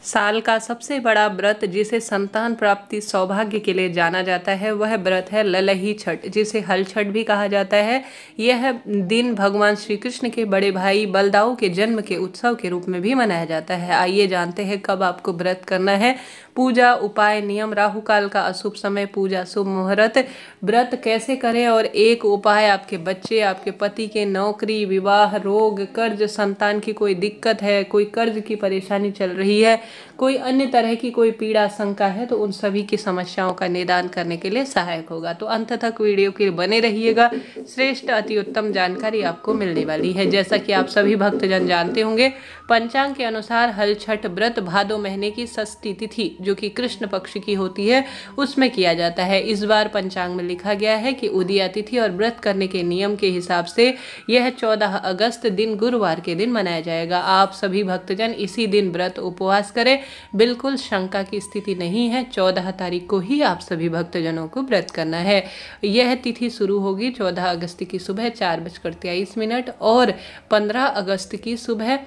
साल का सबसे बड़ा व्रत जिसे संतान प्राप्ति सौभाग्य के लिए जाना जाता है वह व्रत है ललही छठ, जिसे हल छठ भी कहा जाता है। यह दिन भगवान श्री कृष्ण के बड़े भाई बलदाऊ के जन्म के उत्सव के रूप में भी मनाया जाता है। आइए जानते हैं कब आपको व्रत करना है। पूजा, उपाय, नियम, राहु काल का अशुभ समय, पूजा शुभ मुहूर्त, व्रत कैसे करें और एक उपाय आपके बच्चे, आपके पति के नौकरी, विवाह, रोग, कर्ज, संतान की कोई दिक्कत है, कोई कर्ज की परेशानी चल रही है, कोई अन्य तरह की कोई पीड़ा शंका है, तो उन सभी की समस्याओं का निदान करने के लिए सहायक होगा। तो अंत तक वीडियो के बने रहिएगा, श्रेष्ठ अति उत्तम जानकारी आपको मिलने वाली है। जैसा कि आप सभी भक्तजन जानते होंगे, पंचांग के अनुसार हल छठ व्रत भादो महीने की षष्ठी तिथि जो कि कृष्ण पक्ष की होती है उसमें किया जाता है। इस बार पंचांग में लिखा गया है कि उदया तिथि और व्रत करने के नियम के हिसाब से यह 14 अगस्त दिन गुरुवार के दिन मनाया जाएगा। आप सभी भक्तजन इसी दिन व्रत उपवास करें, बिल्कुल शंका की स्थिति नहीं है। 14 तारीख को ही आप सभी भक्तजनों को व्रत करना है। यह तिथि शुरू होगी 14 अगस्त की सुबह 4:23 और 15 अगस्त की सुबह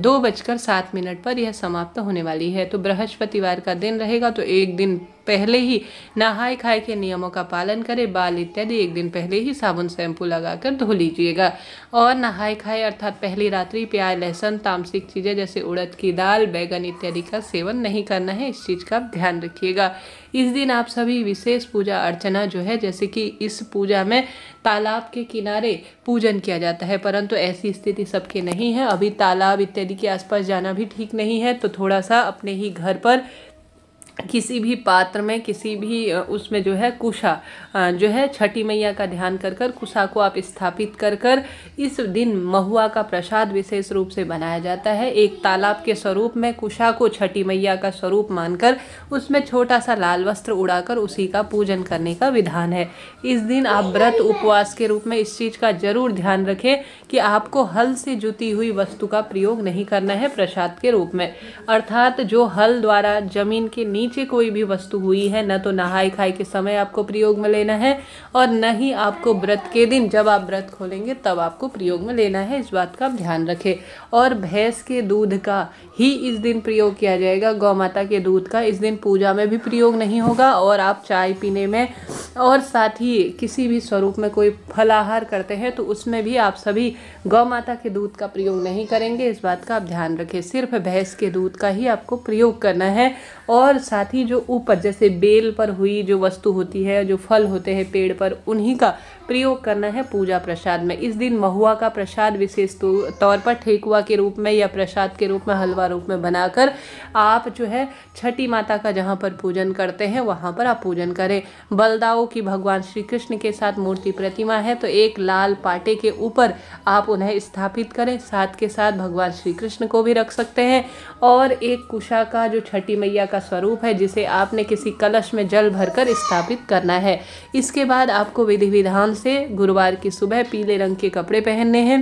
2:07 पर यह समाप्त होने वाली है। तो बृहस्पतिवार का दिन रहेगा, तो एक दिन पहले ही नहाए खाए के नियमों का पालन करें। बाल इत्यादि एक दिन पहले ही साबुन शैम्पू लगाकर धो लीजिएगा। और नहाए खाए अर्थात पहली रात्रि प्याज, लहसुन, तामसिक चीज़ें जैसे उड़द की दाल, बैगन इत्यादि का सेवन नहीं करना है। इस चीज़ का ध्यान रखिएगा। इस दिन आप सभी विशेष पूजा अर्चना जो है, जैसे कि इस पूजा में तालाब के किनारे पूजन किया जाता है, परंतु ऐसी स्थिति सबके नहीं है। अभी तालाब इत्यादि के आसपास जाना भी ठीक नहीं है, तो थोड़ा सा अपने ही घर पर किसी भी पात्र में, किसी भी उसमें जो है कुशा जो है छठी मैया का ध्यान कर कर कुशा को आप स्थापित कर कर इस दिन महुआ का प्रसाद विशेष रूप से बनाया जाता है। एक तालाब के स्वरूप में कुशा को छठी मैया का स्वरूप मानकर उसमें छोटा सा लाल वस्त्र उड़ाकर उसी का पूजन करने का विधान है। इस दिन आप व्रत उपवास के रूप में इस चीज़ का जरूर ध्यान रखें कि आपको हल से जुती हुई वस्तु का प्रयोग नहीं करना है प्रसाद के रूप में। अर्थात जो हल द्वारा जमीन के नीचे कोई भी वस्तु हुई है, न तो नहाए खाए के समय आपको प्रयोग में लेना है और न ही आपको व्रत के दिन जब आप व्रत खोलेंगे तब आपको प्रयोग में लेना है। इस बात का ध्यान रखें। और भैंस के दूध का ही इस दिन प्रयोग किया जाएगा। गौ माता के दूध का इस दिन पूजा में भी प्रयोग नहीं होगा। और आप चाय पीने में और साथ ही किसी भी स्वरूप में कोई फलाहार करते हैं तो उसमें भी आप सभी गौ माता के दूध का प्रयोग नहीं करेंगे। इस बात का आप ध्यान रखें। सिर्फ भैंस के दूध का ही आपको प्रयोग करना है। और साथ ही जो ऊपर जैसे बेल पर हुई जो वस्तु होती है, जो फल होते हैं पेड़ पर, उन्हीं का प्रयोग करना है पूजा प्रसाद में। इस दिन महुआ का प्रसाद विशेष तौर पर ठेकुआ के रूप में या प्रसाद के रूप में, हलवा रूप में बनाकर आप जो है छठी माता का जहाँ पर पूजन करते हैं वहाँ पर आप पूजन करें। बलदाऊ की भगवान श्री कृष्ण के साथ मूर्ति प्रतिमा है, तो एक लाल पाटे के ऊपर आप उन्हें स्थापित करें। साथ के साथ भगवान श्री कृष्ण को भी रख सकते हैं। और एक कुशा का जो छठी मैया का स्वरूप है जिसे आपने किसी कलश में जल भरकर स्थापित करना है। इसके बाद आपको विधि विधान से गुरुवार की सुबह पीले रंग के कपड़े पहनने हैं,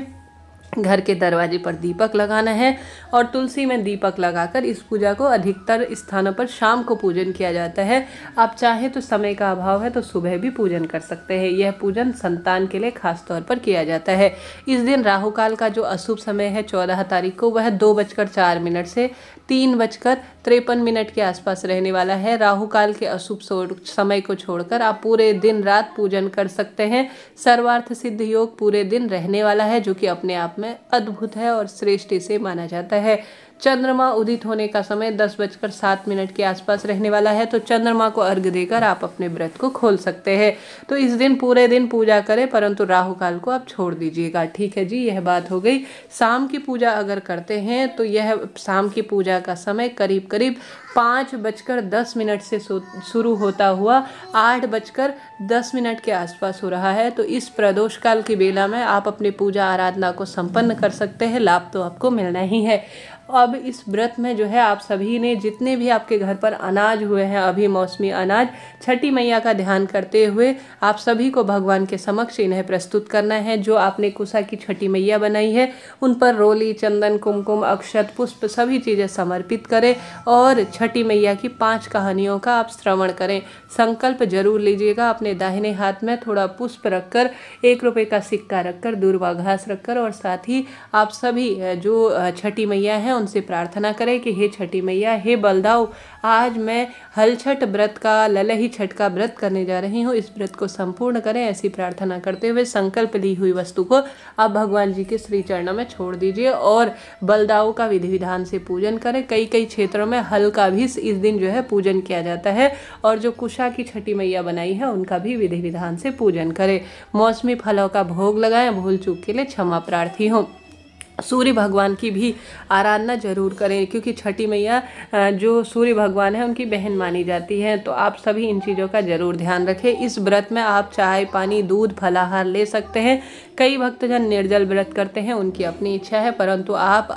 घर के दरवाजे पर दीपक लगाना है और तुलसी में दीपक लगाकर इस पूजा को अधिकतर स्थानों पर शाम को पूजन किया जाता है। आप चाहें तो समय का अभाव है तो सुबह भी पूजन कर सकते हैं। यह पूजन संतान के लिए खास तौर पर किया जाता है। इस दिन राहु काल का जो अशुभ समय है 14 तारीख को, वह 2:04 से 3:53 के आसपास रहने वाला है। राहु काल के अशुभ समय को छोड़कर आप पूरे दिन रात पूजन कर सकते हैं। सर्वार्थ सिद्ध योग पूरे दिन रहने वाला है, जो कि अपने आप में अद्भुत है और श्रेष्ठ इसे माना जाता है। चंद्रमा उदित होने का समय 10:07 के आसपास रहने वाला है, तो चंद्रमा को अर्घ्य देकर आप अपने व्रत को खोल सकते हैं। तो इस दिन पूरे दिन पूजा करें, परंतु राहु काल को आप छोड़ दीजिएगा। ठीक है जी, यह बात हो गई। शाम की पूजा अगर करते हैं तो यह शाम की पूजा का समय करीब करीब 5:10 से शुरू होता हुआ 8:10 के आसपास हो रहा है। तो इस प्रदोष काल की बेला में आप अपनी पूजा आराधना को संपन्न कर सकते हैं। लाभ तो आपको मिलना ही है। अब इस व्रत में जो है आप सभी ने जितने भी आपके घर पर अनाज हुए हैं, अभी मौसमी अनाज, छठी मैया का ध्यान करते हुए आप सभी को भगवान के समक्ष इन्हें प्रस्तुत करना है। जो आपने कुशा की छठी मैया बनाई है उन पर रोली, चंदन, कुमकुम, अक्षत, पुष्प सभी चीज़ें समर्पित करें और छठी मैया की 5 कहानियों का आप श्रवण करें। संकल्प जरूर लीजिएगा। अपने दाहिने हाथ में थोड़ा पुष्प रखकर, 1 रुपये का सिक्का रखकर, दूर्वा घास रखकर और साथ ही आप सभी जो छठी मैया हैं उनसे प्रार्थना करें कि हे छठी मैया, हे बलदाऊ, आज मैं हल छठ व्रत का, ललही छठ का व्रत करने जा रही हूँ, इस व्रत को संपूर्ण करें। ऐसी प्रार्थना करते हुए संकल्प ली हुई वस्तु को आप भगवान जी के श्री चरणों में छोड़ दीजिए और बलदाऊ का विधि विधान से पूजन करें। कई कई क्षेत्रों में हल का भी इस दिन जो है पूजन किया जाता है और जो कुशा की छठी मैया बनाई है उनका भी विधि विधान से पूजन करें। मौसमी फलों का भोग लगाएं। भूल चूक के लिए क्षमा प्रार्थी हूँ। सूर्य भगवान की भी आराधना जरूर करें, क्योंकि छठी मैया जो सूर्य भगवान है उनकी बहन मानी जाती है। तो आप सभी इन चीज़ों का जरूर ध्यान रखें। इस व्रत में आप चाय, पानी, दूध, फलाहार ले सकते हैं। कई भक्तजन निर्जल व्रत करते हैं, उनकी अपनी इच्छा है, परंतु आप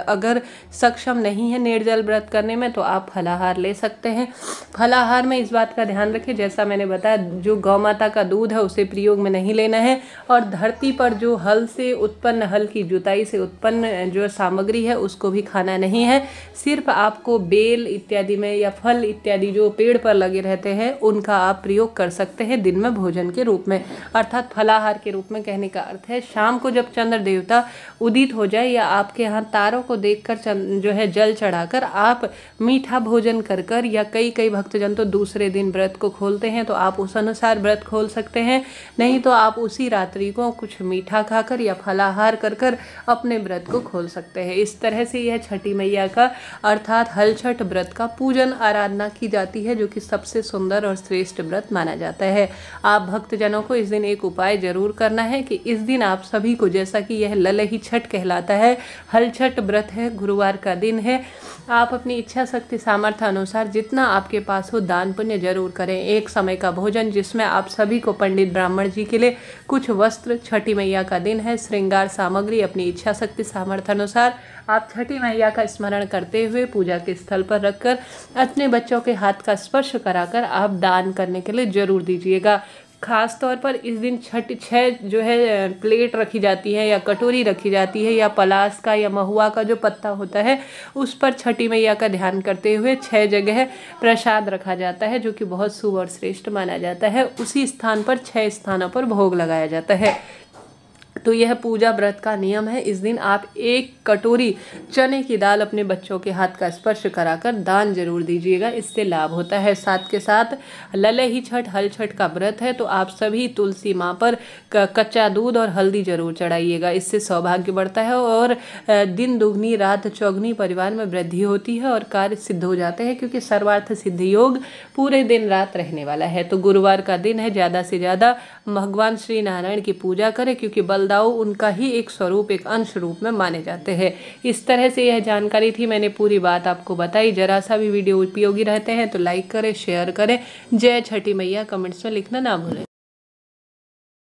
अगर सक्षम नहीं है निर्जल व्रत करने में तो आप फलाहार ले सकते हैं। फलाहार में इस बात का ध्यान रखें, जैसा मैंने बताया, जो गौ माता का दूध है उसे प्रयोग में नहीं लेना है और धरती पर जो हल से उत्पन्न, हल की जुताई से उत्पन्न जो सामग्री है उसको भी खाना नहीं है। सिर्फ आपको बेल इत्यादि में या फल इत्यादि जो पेड़ पर लगे रहते हैं उनका आप प्रयोग कर सकते हैं दिन में भोजन के रूप में, अर्थात फलाहार के रूप में। कहने का अर्थ है शाम को जब चंद्र देवता उदित हो जाए या आपके यहाँ तारों को देखकर जो है जल चढ़ाकर आप मीठा भोजन कर कर, या कई कई भक्तजन तो दूसरे दिन व्रत को खोलते हैं तो आप उस अनुसार व्रत खोल सकते हैं, नहीं तो आप उसी रात्रि को कुछ मीठा खाकर या फलाहार कर कर अपने व्रत को खोल सकते हैं। इस तरह से यह छठी मैया का अर्थात हल छठ व्रत का पूजन आराधना की जाती है, जो कि सबसे सुंदर और श्रेष्ठ व्रत माना जाता है। आप भक्तजनों को इस दिन एक उपाय जरूर करना है कि इस दिन आप सभी को, जैसा कि यह ललही छठ कहलाता है, हल छठ व्रत है, गुरुवार का दिन है, आप अपनी इच्छा शक्ति सामर्थ्य अनुसार जितना आपके पास हो दान पुण्य जरूर करें। एक समय का भोजन जिसमें आप सभी को पंडित ब्राह्मण जी के लिए कुछ वस्त्र, छठी मैया का दिन है, श्रृंगार सामग्री अपनी इच्छा शक्ति सामर्थ्य अनुसार आप छठी मैया का स्मरण करते हुए पूजा के स्थल पर रखकर अपने बच्चों के हाथ का स्पर्श कराकर आप दान करने के लिए जरूर दीजिएगा। खास तौर पर इस दिन छह जो है प्लेट रखी जाती है या कटोरी रखी जाती है या पलास का या महुआ का जो पत्ता होता है उस पर छठी मैया का ध्यान करते हुए 6 जगह प्रसाद रखा जाता है, जो कि बहुत शुभ और श्रेष्ठ माना जाता है। उसी स्थान पर 6 स्थानों पर भोग लगाया जाता है। तो यह पूजा व्रत का नियम है। इस दिन आप 1 कटोरी चने की दाल अपने बच्चों के हाथ का स्पर्श कराकर दान जरूर दीजिएगा, इससे लाभ होता है। साथ के साथ ललही छठ, हल छठ का व्रत है तो आप सभी तुलसी माँ पर कच्चा दूध और हल्दी जरूर चढ़ाइएगा, इससे सौभाग्य बढ़ता है और दिन दुगनी रात चौगनी परिवार में वृद्धि होती है और कार्य सिद्ध हो जाते हैं, क्योंकि सर्वार्थ सिद्धि योग पूरे दिन रात रहने वाला है। तो गुरुवार का दिन है, ज़्यादा से ज़्यादा भगवान श्री नारायण की पूजा करें, क्योंकि बलदाऊ उनका ही एक स्वरूप, एक अंश रूप में माने जाते हैं। इस तरह से यह जानकारी थी, मैंने पूरी बात आपको बताई। जरा सा भी वीडियो उपयोगी रहते हैं तो लाइक करें, शेयर करें। जय छठी मैया कमेंट्स में लिखना ना भूलें।